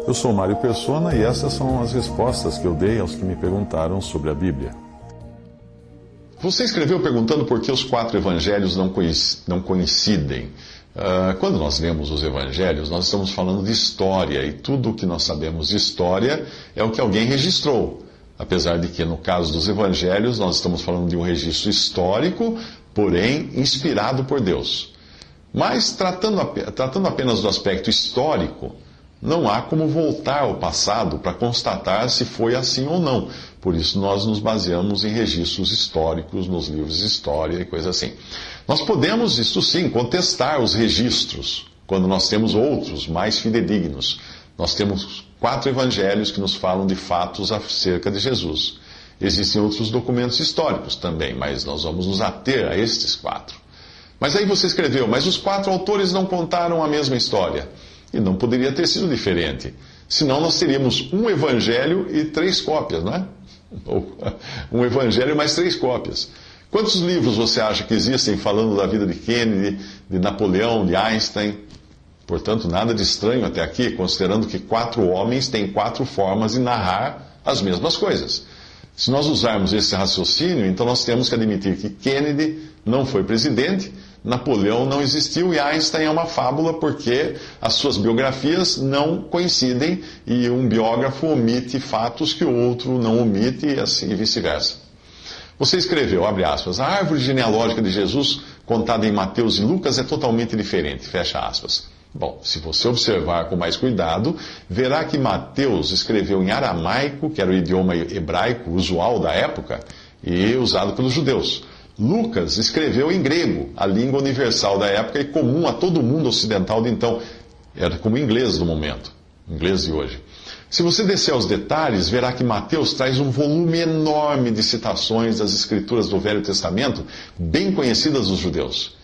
Eu sou Mário Persona e essas são as respostas que eu dei aos que me perguntaram sobre a Bíblia. Você escreveu perguntando por que os 4 evangelhos não coincidem. Quando nós lemos os evangelhos, nós estamos falando de história, e tudo o que nós sabemos de história é o que alguém registrou. Apesar de que, no caso dos evangelhos, nós estamos falando de um registro histórico, porém inspirado por Deus. Mas, tratando apenas do aspecto histórico, não há como voltar ao passado para constatar se foi assim ou não. Por isso nós nos baseamos em registros históricos, nos livros de história e coisa assim. Nós podemos, isto sim, contestar os registros, quando nós temos outros mais fidedignos. Nós temos 4 evangelhos que nos falam de fatos acerca de Jesus. Existem outros documentos históricos também, mas nós vamos nos ater a estes 4. Mas aí você escreveu, mas os 4 autores não contaram a mesma história. E não poderia ter sido diferente. Senão nós teríamos um evangelho e 3 cópias, não é? Ou um evangelho mais 3 cópias. Quantos livros você acha que existem falando da vida de Kennedy, de Napoleão, de Einstein? Portanto, nada de estranho até aqui, considerando que 4 homens têm 4 formas de narrar as mesmas coisas. Se nós usarmos esse raciocínio, então nós temos que admitir que Kennedy não foi presidente, Napoleão não existiu e Einstein é uma fábula porque as suas biografias não coincidem e um biógrafo omite fatos que o outro não omite e assim vice-versa. Você escreveu, abre aspas, a árvore genealógica de Jesus contada em Mateus e Lucas é totalmente diferente, fecha aspas. Bom, se você observar com mais cuidado, verá que Mateus escreveu em aramaico, que era o idioma hebraico usual da época e usado pelos judeus. Lucas escreveu em grego, a língua universal da época e comum a todo mundo ocidental de então. Era como o inglês do momento, o inglês de hoje. Se você descer aos detalhes, verá que Mateus traz um volume enorme de citações das escrituras do Velho Testamento, bem conhecidas dos judeus.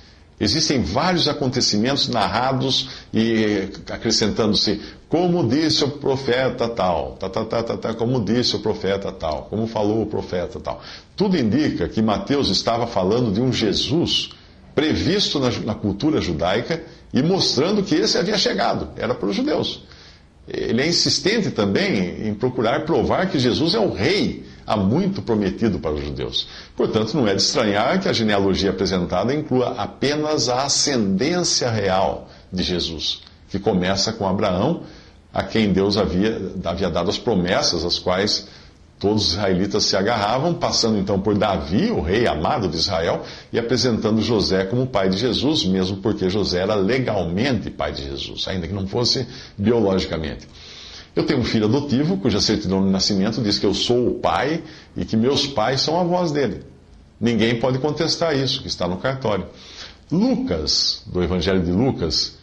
Existem vários acontecimentos narrados e acrescentando-se, como disse o profeta tal, como disse o profeta tal, como falou o profeta tal. Tudo indica que Mateus estava falando de um Jesus previsto na cultura judaica e mostrando que esse havia chegado, era para os judeus. Ele é insistente também em procurar provar que Jesus é o rei há muito prometido para os judeus. Portanto, não é de estranhar que a genealogia apresentada inclua apenas a ascendência real de Jesus, que começa com Abraão, a quem Deus havia dado as promessas, às quais todos os israelitas se agarravam, passando então por Davi, o rei amado de Israel, e apresentando José como pai de Jesus, mesmo porque José era legalmente pai de Jesus, ainda que não fosse biologicamente. Eu tenho um filho adotivo, cuja certidão de nascimento diz que eu sou o pai e que meus pais são avós dele. Ninguém pode contestar isso, que está no cartório. Lucas, do Evangelho de Lucas,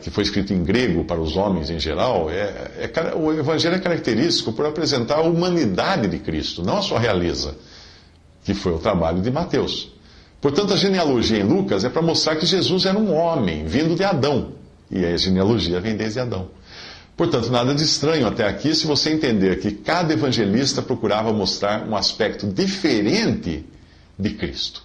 que foi escrito em grego para os homens em geral, o Evangelho é característico por apresentar a humanidade de Cristo, não a sua realeza, que foi o trabalho de Mateus. Portanto, a genealogia em Lucas é para mostrar que Jesus era um homem, vindo de Adão, e a genealogia vem desde Adão. Portanto, nada de estranho até aqui se você entender que cada evangelista procurava mostrar um aspecto diferente de Cristo.